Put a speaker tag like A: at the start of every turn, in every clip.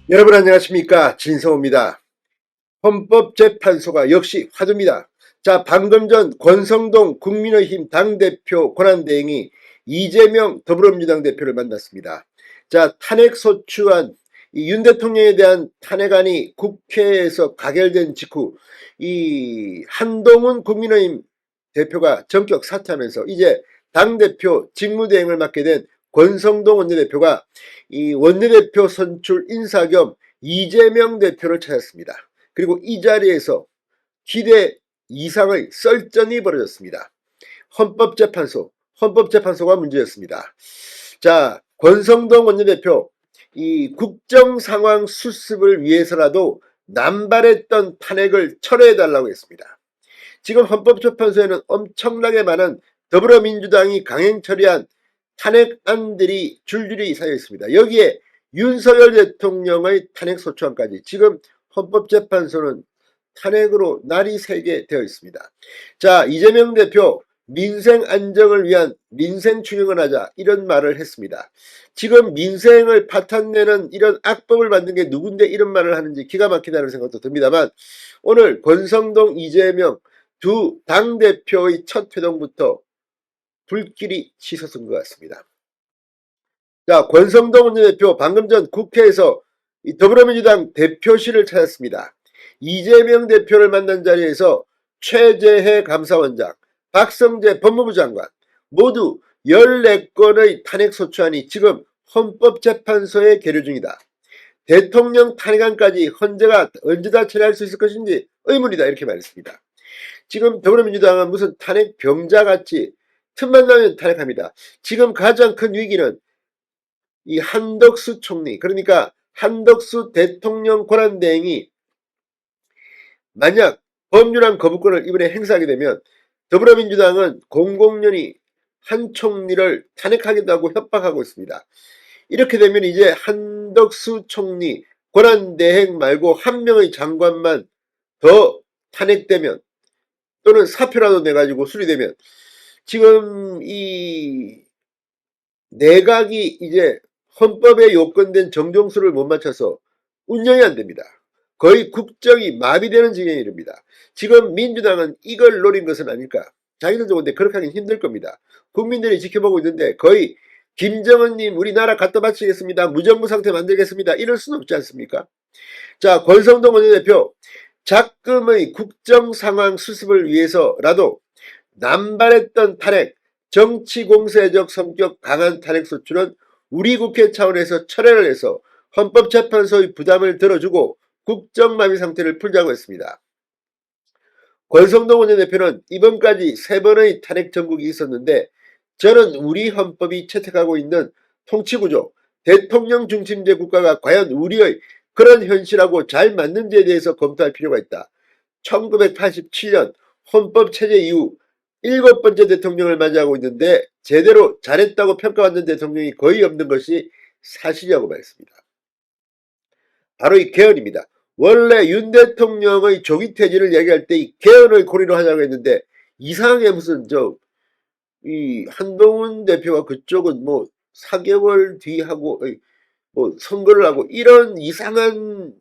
A: 여러분 안녕하십니까, 진성호입니다. 헌법재판소가 역시 화두입니다. 자, 방금 전 권성동 국민의힘 당대표 권한대행이 이재명 더불어민주당 대표를 만났습니다. 자, 탄핵소추안, 윤 대통령에 대한 탄핵안이 국회에서 가결된 직후 이 한동훈 국민의힘 대표가 전격 사퇴하면서 이제 당대표 직무대행을 맡게 된 권성동 원내대표가 이 원내대표 선출 인사 겸 이재명 대표를 찾았습니다. 그리고 이 자리에서 기대 이상의 썰전이 벌어졌습니다. 헌법재판소가 문제였습니다. 자, 권성동 원내대표, 이 국정상황 수습을 위해서라도 남발했던 탄핵을 철회해달라고 했습니다. 지금 헌법재판소에는 엄청나게 많은 더불어민주당이 강행 처리한 탄핵안들이 줄줄이 쌓여 있습니다. 여기에 윤석열 대통령의 탄핵소추안까지 지금 헌법재판소는 탄핵으로 날이 새게 되어 있습니다. 자, 이재명 대표 민생 안정을 위한 민생 추경을 하자 이런 말을 했습니다. 지금 민생을 파탄내는 이런 악법을 만든 게 누군데 이런 말을 하는지 기가 막히다는 생각도 듭니다만, 오늘 권성동, 이재명 두 당대표의 첫 회동부터 불길이 치솟은 것 같습니다. 자, 권성동 원내대표 방금 전 국회에서 더불어민주당 대표실을 찾았습니다. 이재명 대표를 만난 자리에서 최재해 감사원장, 박성재 법무부 장관 모두 14건의 탄핵소추안이 지금 헌법재판소에 계류 중이다. 대통령 탄핵안까지 헌재가 언제 다 처리할 수 있을 것인지 의문이다, 이렇게 말했습니다. 지금 더불어민주당은 무슨 탄핵 병자같이 틈만 나면 탄핵합니다. 지금 가장 큰 위기는 이 한덕수 총리, 그러니까 한덕수 대통령 권한대행이 만약 법률안 거부권을 이번에 행사하게 되면 더불어민주당은 공공연히 한 총리를 탄핵하겠다고 협박하고 있습니다. 이렇게 되면 이제 한덕수 총리 권한대행 말고 한 명의 장관만 더 탄핵되면, 또는 사표라도 내가지고 수리되면, 지금 이 내각이 이제 헌법에 요건된 정정수를 못 맞춰서 운영이 안 됩니다. 거의 국정이 마비되는 지경에 이릅니다. 지금 민주당은 이걸 노린 것은 아닐까. 자기들도 근데 그렇게 하긴 힘들 겁니다. 국민들이 지켜보고 있는데 거의 김정은님 우리나라 갖다 바치겠습니다, 무정부 상태 만들겠습니다, 이럴 수는 없지 않습니까? 자, 권성동 원내대표, 작금의 국정 상황 수습을 위해서라도 남발했던 탄핵, 정치 공세적 성격 강한 탄핵 소추는 우리 국회 차원에서 철회를 해서 헌법재판소의 부담을 들어주고 국정마비 상태를 풀자고 했습니다. 권성동 원내대표는 이번까지 3번의 탄핵 정국이 있었는데 저는 우리 헌법이 채택하고 있는 통치구조, 대통령 중심제 국가가 과연 우리의 그런 현실하고 잘 맞는지에 대해서 검토할 필요가 있다. 1987년 헌법체제 이후 7번째 대통령을 맞이하고 있는데 제대로 잘했다고 평가받는 대통령이 거의 없는 것이 사실이라고 말했습니다. 바로 이 개헌입니다. 원래 윤 대통령의 조기 퇴진을 얘기할 때 이 개헌을 고리로 하자고 했는데 이상하게 무슨 이 한동훈 대표가 그쪽은 뭐 4개월 뒤 하고 뭐 선거를 하고 이런 이상한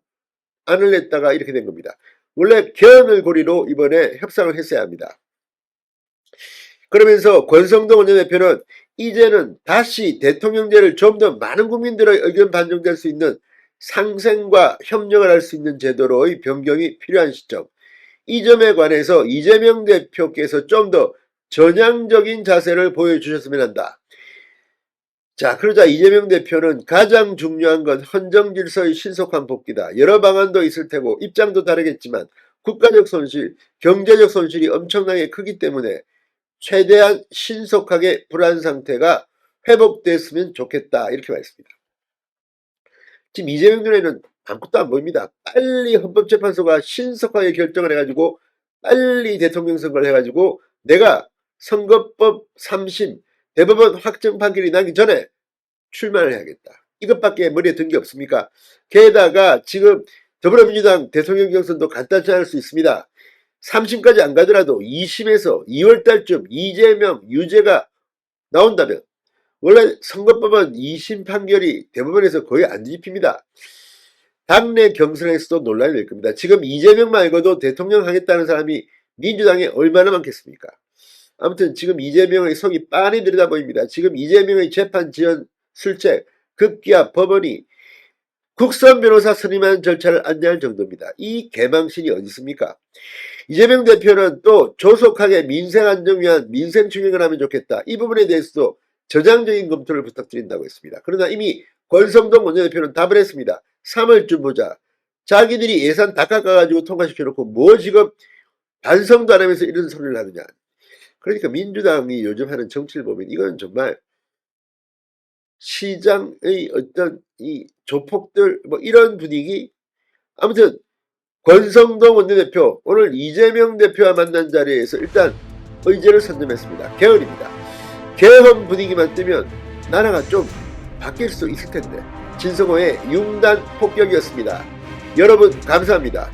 A: 안을 냈다가 이렇게 된 겁니다. 원래 개헌을 고리로 이번에 협상을 했어야 합니다. 그러면서 권성동 원내대표는 이제는 다시 대통령제를 좀 더 많은 국민들의 의견 반영될 수 있는 상생과 협력을 할 수 있는 제도로의 변경이 필요한 시점, 이 점에 관해서 이재명 대표께서 좀 더 전향적인 자세를 보여주셨으면 한다. 자, 그러자 이재명 대표는 가장 중요한 건 헌정질서의 신속한 복귀다. 여러 방안도 있을 테고 입장도 다르겠지만 국가적 손실, 경제적 손실이 엄청나게 크기 때문에 최대한 신속하게 불안 상태가 회복됐으면 좋겠다, 이렇게 말했습니다. 지금 이재명 눈에는 아무것도 안 보입니다. 빨리 헌법재판소가 신속하게 결정을 해가지고 빨리 대통령 선거를 해가지고 내가 선거법 3심 대법원 확정 판결이 나기 전에 출마를 해야겠다, 이것밖에 머리에 든 게 없습니까? 게다가 지금 더불어민주당 대통령 경선도 간단치 않을 수 있습니다. 3심까지 안 가더라도 2심에서 2월달쯤 이재명 유죄가 나온다면, 원래 선거법은 2심 판결이 대법원에서 거의 안 뒤집힙니다. 당내 경선에서도 논란이 될 겁니다. 지금 이재명 말고도 대통령 하겠다는 사람이 민주당에 얼마나 많겠습니까? 아무튼 지금 이재명의 속이 빤히 들여다 보입니다. 지금 이재명의 재판 지연 술책 급기야 법원이 국선 변호사 선임하는 절차를 안내할 정도입니다. 이 개망신이 어디 있습니까? 이재명 대표는 또 조속하게 민생 안정 위한 민생 추경을 하면 좋겠다. 이 부분에 대해서도 저장적인 검토를 부탁드린다고 했습니다. 그러나 이미 권성동 원내대표는 답을 했습니다. 3월쯤 보자. 자기들이 예산 다 깎아가지고 통과시켜놓고 뭐 지금 반성도 안 하면서 이런 소리를 하느냐. 그러니까 민주당이 요즘 하는 정치를 보면 이건 정말 시장의 어떤 이 조폭들 뭐 이런 분위기. 아무튼 권성동 원내대표 오늘 이재명 대표와 만난 자리에서 일단 의제를 선점했습니다. 개헌입니다. 개헌 분위기만 뜨면 나라가 좀 바뀔 수 있을 텐데. 진성호의 융단 폭격이었습니다. 여러분 감사합니다.